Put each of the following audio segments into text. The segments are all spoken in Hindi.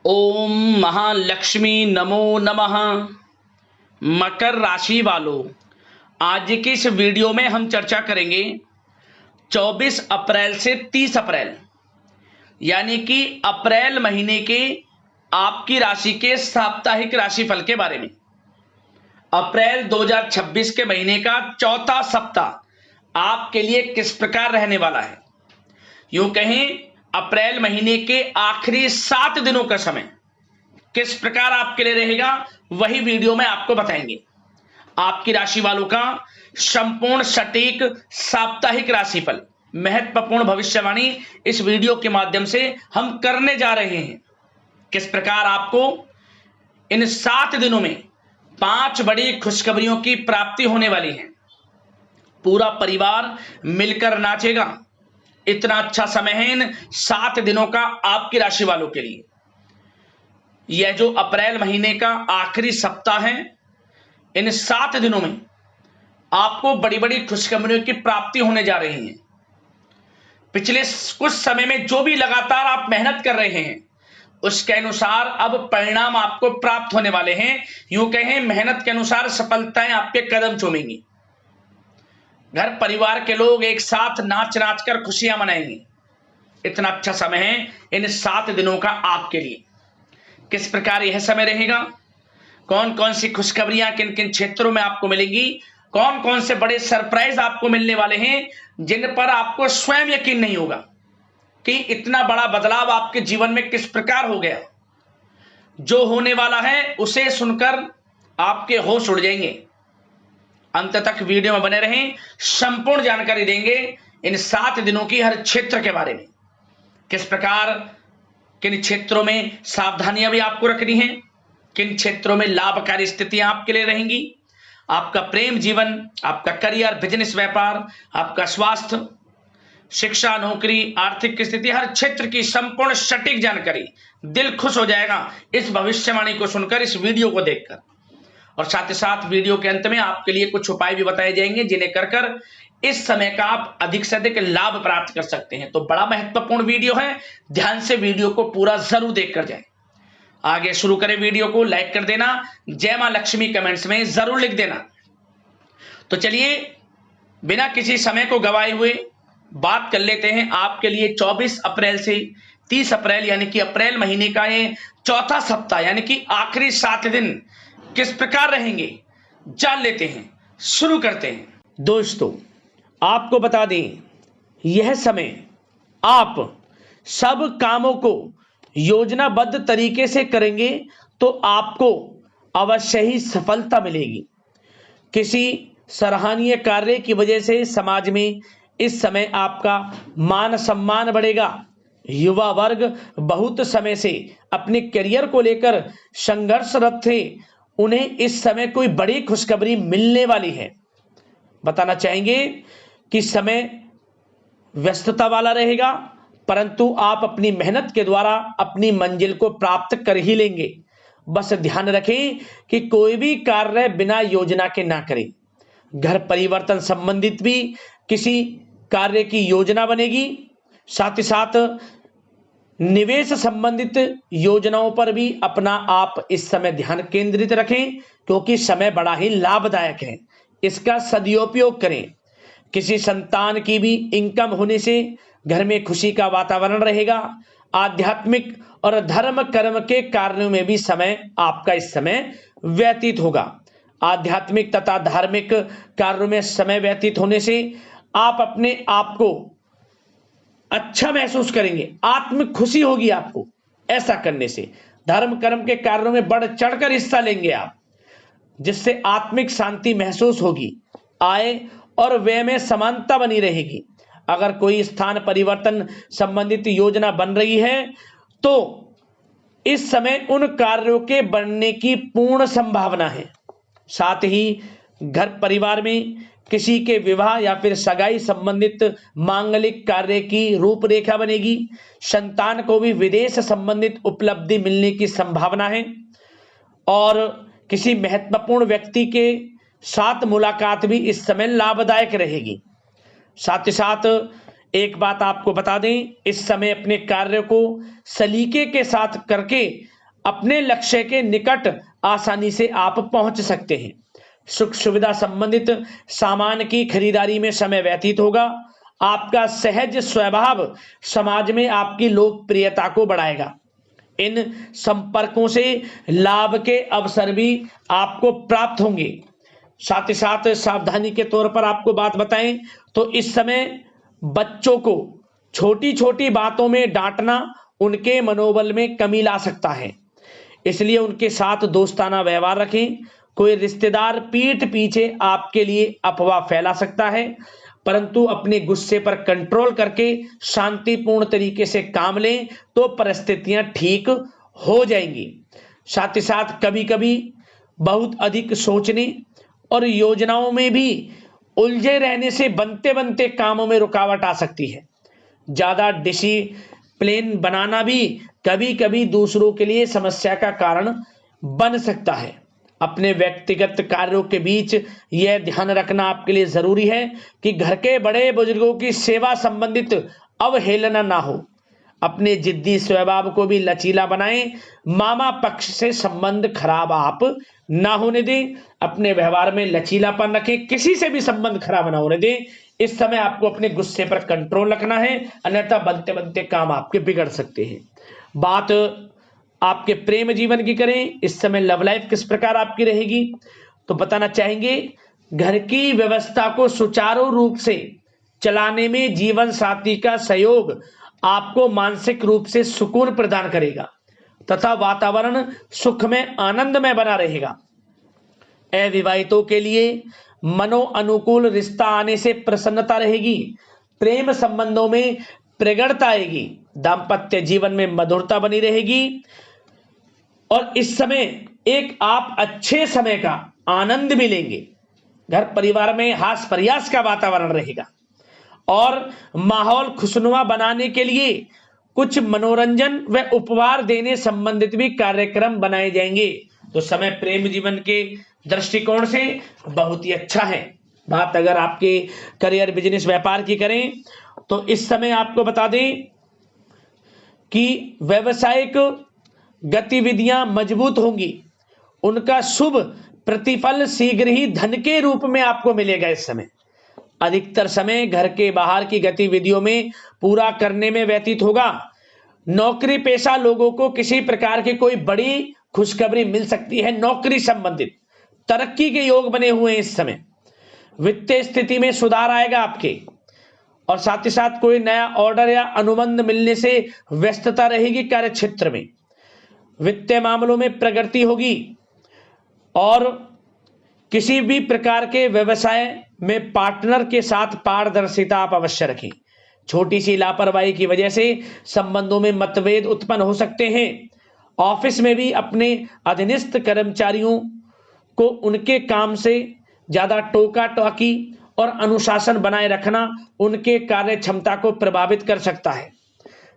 ओम महालक्ष्मी नमो नमः। मकर राशि वालों, आज की इस वीडियो में हम चर्चा करेंगे 24 अप्रैल से 30 अप्रैल यानी कि अप्रैल महीने के आपकी राशि के साप्ताहिक राशिफल के बारे में। अप्रैल 2026 के महीने का चौथा सप्ताह आपके लिए किस प्रकार रहने वाला है, यूं कहें अप्रैल महीने के आखिरी 7 दिनों का समय किस प्रकार आपके लिए रहेगा, वही वीडियो में आपको बताएंगे। आपकी राशि वालों का संपूर्ण सटीक साप्ताहिक राशिफल, महत्वपूर्ण भविष्यवाणी इस वीडियो के माध्यम से हम करने जा रहे हैं। किस प्रकार आपको इन 7 दिनों में 5 बड़ी खुशखबरियों की प्राप्ति होने वाली है। पूरा परिवार मिलकर नाचेगा। इतना अच्छा समय है इन 7 दिनों का आपकी राशि वालों के लिए। यह जो अप्रैल महीने का आखिरी सप्ताह है, इन 7 दिनों में आपको बड़ी बड़ी खुशखबरियों की प्राप्ति होने जा रही है। पिछले कुछ समय में जो भी लगातार आप मेहनत कर रहे हैं, उसके अनुसार अब परिणाम आपको प्राप्त होने वाले हैं। यूं कहें मेहनत के अनुसार सफलताएं आपके कदम चूमेंगी। घर परिवार के लोग एक साथ नाच नाच कर खुशियां मनाएंगे। इतना अच्छा समय है इन 7 दिनों का आपके लिए। किस प्रकार यह समय रहेगा, कौन कौन सी खुशखबरियां किन किन क्षेत्रों में आपको मिलेंगी, कौन कौन से बड़े सरप्राइज आपको मिलने वाले हैं, जिन पर आपको स्वयं यकीन नहीं होगा कि इतना बड़ा बदलाव आपके जीवन में किस प्रकार हो गया। जो होने वाला है उसे सुनकर आपके होश उड़ जाएंगे। अंत तक वीडियो में बने रहें, संपूर्ण जानकारी देंगे इन 7 दिनों की हर क्षेत्र के बारे में। किस प्रकार किन क्षेत्रों में सावधानियां भी आपको रखनी है, किन क्षेत्रों में लाभकारी स्थितियां आपके लिए रहेंगी। आपका प्रेम जीवन, आपका करियर, बिजनेस, व्यापार, आपका स्वास्थ्य, शिक्षा, नौकरी, आर्थिक स्थिति, हर क्षेत्र की संपूर्ण सटीक जानकारी। दिल खुश हो जाएगा इस भविष्यवाणी को सुनकर, इस वीडियो को देखकर। और साथ ही साथ वीडियो के अंत में आपके लिए कुछ उपाय भी बताए जाएंगे, जिन्हें कर इस समय का आप अधिक से अधिक लाभ प्राप्त कर सकते हैं। तो बड़ा महत्वपूर्ण वीडियो है, ध्यान से वीडियो को पूरा जरूर देखकर जाएं। आगे शुरू करें, वीडियो को लाइक कर देना, जय मां लक्ष्मी कमेंट्स में जरूर लिख देना। तो चलिए बिना किसी समय को गवाए हुए बात कर लेते हैं आपके लिए 24 अप्रैल से 30 अप्रैल यानी कि अप्रैल महीने का ये चौथा सप्ताह यानी कि आखिरी 7 दिन किस प्रकार रहेंगे, जान लेते हैं। शुरू करते हैं। दोस्तों, आपको बता दें, यह समय आप सब कामों को योजनाबद्ध तरीके से करेंगे तो आपको अवश्य ही सफलता मिलेगी। किसी सराहनीय कार्य की वजह से समाज में इस समय आपका मान सम्मान बढ़ेगा। युवा वर्ग बहुत समय से अपने करियर को लेकर संघर्षरत थे, उन्हें इस समय कोई बड़ी खुशखबरी मिलने वाली है। बताना चाहेंगे कि समय व्यस्तता वाला रहेगा, परंतु आप अपनी मेहनत के द्वारा अपनी मंजिल को प्राप्त कर ही लेंगे। बस ध्यान रखें कि कोई भी कार्य बिना योजना के ना करें। घर परिवर्तन संबंधित भी किसी कार्य की योजना बनेगी। साथ ही साथ निवेश संबंधित योजनाओं पर भी अपना आप इस समय ध्यान केंद्रित रखें, क्योंकि समय बड़ा ही लाभदायक है। इसका सदुपयोग करें। किसी संतान की भी इनकम होने से घर में खुशी का वातावरण रहेगा। आध्यात्मिक और धर्म कर्म के कार्यों में भी समय आपका इस समय व्यतीत होगा। आध्यात्मिक तथा धार्मिक कार्यों में समय व्यतीत होने से आप अपने आप को अच्छा महसूस करेंगे, आत्मिक खुशी होगी आपको। ऐसा करने से धर्म कर्म के कार्यों में बढ़ चढ़कर हिस्सा लेंगे आप, जिससे आत्मिक शांति महसूस होगी। आय और व्यय में समानता बनी रहेगी। अगर कोई स्थान परिवर्तन संबंधित योजना बन रही है तो इस समय उन कार्यों के बनने की पूर्ण संभावना है। साथ ही घर परिवार में किसी के विवाह या फिर सगाई संबंधित मांगलिक कार्य की रूपरेखा बनेगी। संतान को भी विदेश संबंधित उपलब्धि मिलने की संभावना है और किसी महत्वपूर्ण व्यक्ति के साथ मुलाकात भी इस समय लाभदायक रहेगी। साथ ही साथ एक बात आपको बता दें, इस समय अपने कार्य को सलीके के साथ करके अपने लक्ष्य के निकट आसानी से आप पहुंच सकते हैं। सुख सुविधा संबंधित सामान की खरीदारी में समय व्यतीत होगा। आपका सहज स्वभाव समाज में आपकी लोकप्रियता को बढ़ाएगा। इन संपर्कों से लाभ के अवसर भी आपको प्राप्त होंगे। साथ ही साथ सावधानी के तौर पर आपको बात बताएं तो इस समय बच्चों को छोटी छोटी बातों में डांटना उनके मनोबल में कमी ला सकता है, इसलिए उनके साथ दोस्ताना व्यवहार रखें। कोई रिश्तेदार पीठ पीछे आपके लिए अफवाह फैला सकता है, परंतु अपने गुस्से पर कंट्रोल करके शांतिपूर्ण तरीके से काम लें तो परिस्थितियां ठीक हो जाएंगी। साथ ही साथ कभी कभी बहुत अधिक सोचने और योजनाओं में भी उलझे रहने से बनते बनते कामों में रुकावट आ सकती है। ज्यादा डिसिप्लिन बनाना भी कभी कभी दूसरों के लिए समस्या का कारण बन सकता है। अपने व्यक्तिगत कार्यों के बीच यह ध्यान रखना आपके लिए जरूरी है कि घर के बड़े बुजुर्गों की सेवा संबंधित अवहेलना ना हो। अपने जिद्दी स्वभाव को भी लचीला बनाएं। मामा पक्ष से संबंध खराब आप ना होने दें। अपने व्यवहार में लचीलापन रखें, किसी से भी संबंध खराब ना होने दें। इस समय आपको अपने गुस्से पर कंट्रोल रखना है, अन्यथा बनते बनते काम आपके बिगड़ सकते हैं। बात आपके प्रेम जीवन की करें, इस समय लव लाइफ किस प्रकार आपकी रहेगी, तो बताना चाहेंगे घर की व्यवस्था को सुचारू रूप से चलाने में जीवन साथी का सहयोग आपको मानसिक रूप से सुकून प्रदान करेगा तथा वातावरण सुख में आनंद में बना रहेगा। अविवाहितों के लिए मनो अनुकूल रिश्ता आने से प्रसन्नता रहेगी। प्रेम संबंधों में प्रगाढ़ता आएगी। दाम्पत्य जीवन में मधुरता बनी रहेगी और इस समय एक आप अच्छे समय का आनंद भी लेंगे। घर परिवार में हास प्रयास का वातावरण रहेगा और माहौल खुशनुमा बनाने के लिए कुछ मनोरंजन व उपहार देने संबंधित भी कार्यक्रम बनाए जाएंगे। तो समय प्रेम जीवन के दृष्टिकोण से बहुत ही अच्छा है। बात अगर आपके करियर बिजनेस व्यापार की करें तो इस समय आपको बता दें कि व्यावसायिक गतिविधियां मजबूत होंगी। उनका शुभ प्रतिफल शीघ्र ही धन के रूप में आपको मिलेगा। इस समय अधिकतर समय घर के बाहर की गतिविधियों में पूरा करने में व्यतीत होगा। नौकरी पेशा लोगों को किसी प्रकार की कोई बड़ी खुशखबरी मिल सकती है। नौकरी संबंधित तरक्की के योग बने हुए हैं। इस समय वित्तीय स्थिति में सुधार आएगा आपके, और साथ ही साथ कोई नया ऑर्डर या अनुबंध मिलने से व्यस्तता रहेगी। कार्य क्षेत्र में वित्तीय मामलों में प्रगति होगी और किसी भी प्रकार के व्यवसाय में पार्टनर के साथ पारदर्शिता आप अवश्य रखें। छोटी सी लापरवाही की वजह से संबंधों में मतभेद उत्पन्न हो सकते हैं। ऑफिस में भी अपने अधीनस्थ कर्मचारियों को उनके काम से ज्यादा टोका टाकी और अनुशासन बनाए रखना उनके कार्य क्षमता को प्रभावित कर सकता है।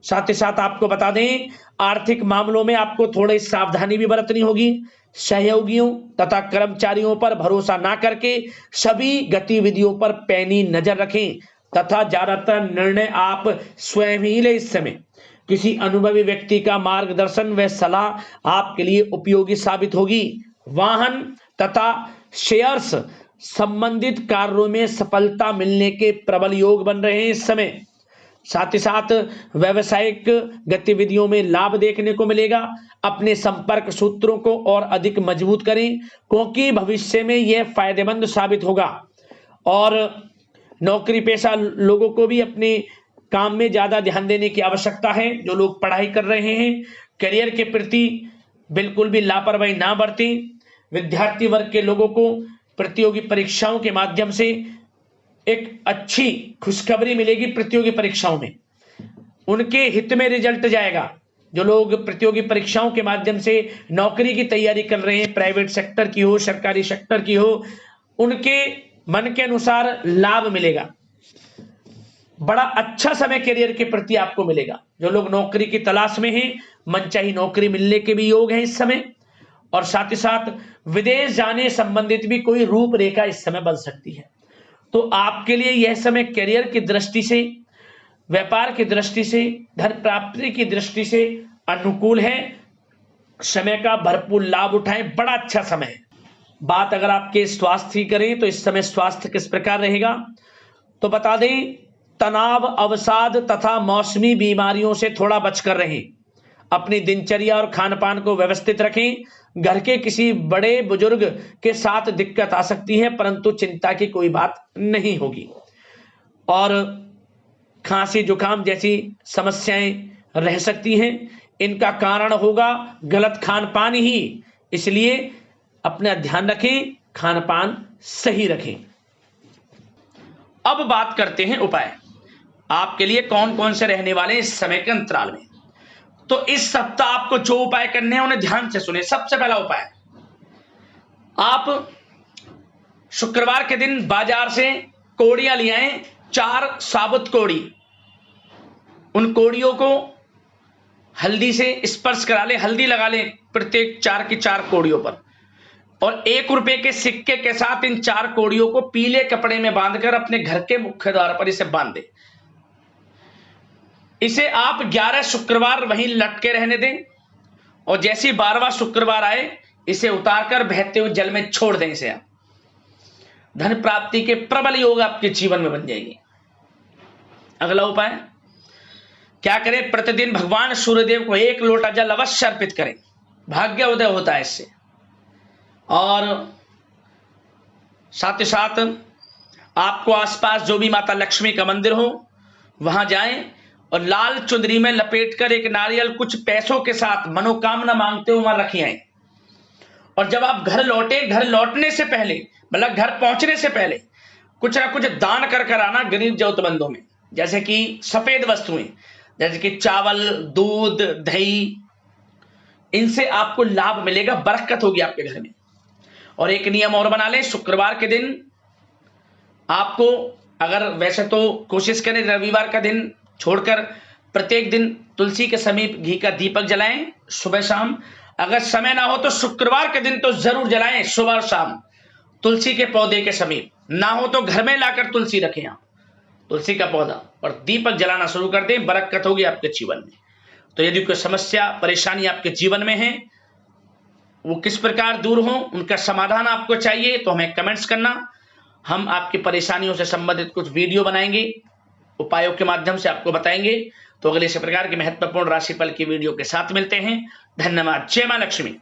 साथ ही साथ आपको बता दें आर्थिक मामलों में आपको थोड़ी सावधानी भी बरतनी होगी। सहयोगियों तथा कर्मचारियों पर भरोसा ना करके सभी गतिविधियों पर पैनी नजर रखें तथा ज्यादातर निर्णय आप स्वयं ही लें। इस समय किसी अनुभवी व्यक्ति का मार्गदर्शन व सलाह आपके लिए उपयोगी साबित होगी। वाहन तथा शेयर्स संबंधित कार्यों में सफलता मिलने के प्रबल योग बन रहे हैं इस समय। साथ ही साथ व्यावसायिक गतिविधियों में लाभ देखने को मिलेगा। अपने संपर्क सूत्रों को और अधिक मजबूत करें क्योंकि भविष्य में यह फायदेमंद साबित होगा। और नौकरी पेशा लोगों को भी अपने काम में ज्यादा ध्यान देने की आवश्यकता है। जो लोग पढ़ाई कर रहे हैं करियर के प्रति बिल्कुल भी लापरवाही ना बरतें। विद्यार्थी वर्ग के लोगों को प्रतियोगी परीक्षाओं के माध्यम से एक अच्छी खुशखबरी मिलेगी। प्रतियोगी परीक्षाओं में उनके हित में रिजल्ट जाएगा। जो लोग प्रतियोगी परीक्षाओं के माध्यम से नौकरी की तैयारी कर रहे हैं, प्राइवेट सेक्टर की हो सरकारी सेक्टर की हो, उनके मन के अनुसार लाभ मिलेगा। बड़ा अच्छा समय करियर के प्रति आपको मिलेगा। जो लोग नौकरी की तलाश में हैं मनचाही नौकरी मिलने के भी योग हैं इस समय। और साथ ही साथ विदेश जाने संबंधित भी कोई रूपरेखा इस समय बन सकती है। तो आपके लिए यह समय करियर की दृष्टि से, व्यापार की दृष्टि से, धन प्राप्ति की दृष्टि से अनुकूल है। समय का भरपूर लाभ उठाएं, बड़ा अच्छा समय है। बात अगर आपके स्वास्थ्य की करें तो इस समय स्वास्थ्य किस प्रकार रहेगा, तो बता दें तनाव, अवसाद तथा मौसमी बीमारियों से थोड़ा बचकर रहें। अपनी दिनचर्या और खान पान को व्यवस्थित रखें। घर के किसी बड़े बुजुर्ग के साथ दिक्कत आ सकती है, परंतु चिंता की कोई बात नहीं होगी। और खांसी जुकाम जैसी समस्याएं रह सकती हैं, इनका कारण होगा गलत खान पान ही, इसलिए अपना ध्यान रखें, खान पान सही रखें। अब बात करते हैं उपाय आपके लिए कौन कौन से रहने वाले इस समय के अंतराल में। तो इस सप्ताह आपको जो उपाय करने हैं उन्हें ध्यान से सुने। सबसे पहला उपाय, आप शुक्रवार के दिन बाजार से कोड़ियां ले आएं, 4 साबुत कोड़ी। उन कोड़ियों को हल्दी से स्पर्श करा ले, हल्दी लगा ले प्रत्येक 4 की 4 कोड़ियों पर, और 1 रुपए के सिक्के के साथ इन 4 कोड़ियों को पीले कपड़े में बांधकर अपने घर के मुख्य द्वार पर इसे बांध दें। इसे आप 11 शुक्रवार वहीं लटके रहने दें, और जैसे ही 12वां शुक्रवार आए इसे उतारकर बहते हुए जल में छोड़ दें। इसे आप धन प्राप्ति के प्रबल योग आपके जीवन में बन जाएगी। अगला उपाय क्या करें, प्रतिदिन भगवान सूर्यदेव को 1 लोटा जल अवश्य अर्पित करें, भाग्य उदय होता है इससे। और साथ ही साथ आपको आसपास जो भी माता लक्ष्मी का मंदिर हो वहां जाएं और लाल चुंदरी में लपेटकर एक नारियल कुछ पैसों के साथ मनोकामना मांगते हुए वहां रखी आए। और जब आप घर लौटे, घर लौटने से पहले, मतलब घर पहुंचने से पहले कुछ ना कुछ दान कर आना गरीब जरूरतमंदों में, जैसे कि सफेद वस्तुएं, जैसे कि चावल, दूध, दही, इनसे आपको लाभ मिलेगा, बरकत होगी आपके घर में। और एक नियम और बना लें, शुक्रवार के दिन आपको, अगर वैसे तो कोशिश करें रविवार का दिन छोड़कर प्रत्येक दिन तुलसी के समीप घी का दीपक जलाएं सुबह शाम। अगर समय ना हो तो शुक्रवार के दिन तो जरूर जलाएं सुबह और शाम तुलसी के पौधे के समीप। ना हो तो घर में लाकर तुलसी रखें आप, तुलसी का पौधा, और दीपक जलाना शुरू कर दें, बरकत होगी आपके जीवन में। तो यदि कोई समस्या परेशानी आपके जीवन में है, वो किस प्रकार दूर हो, उनका समाधान आपको चाहिए, तो हमें कमेंट्स करना। हम आपकी परेशानियों से संबंधित कुछ वीडियो बनाएंगे, उपायों के माध्यम से आपको बताएंगे। तो अगले इस प्रकार के महत्वपूर्ण राशिफल की वीडियो के साथ मिलते हैं। धन्यवाद। जय मां लक्ष्मी।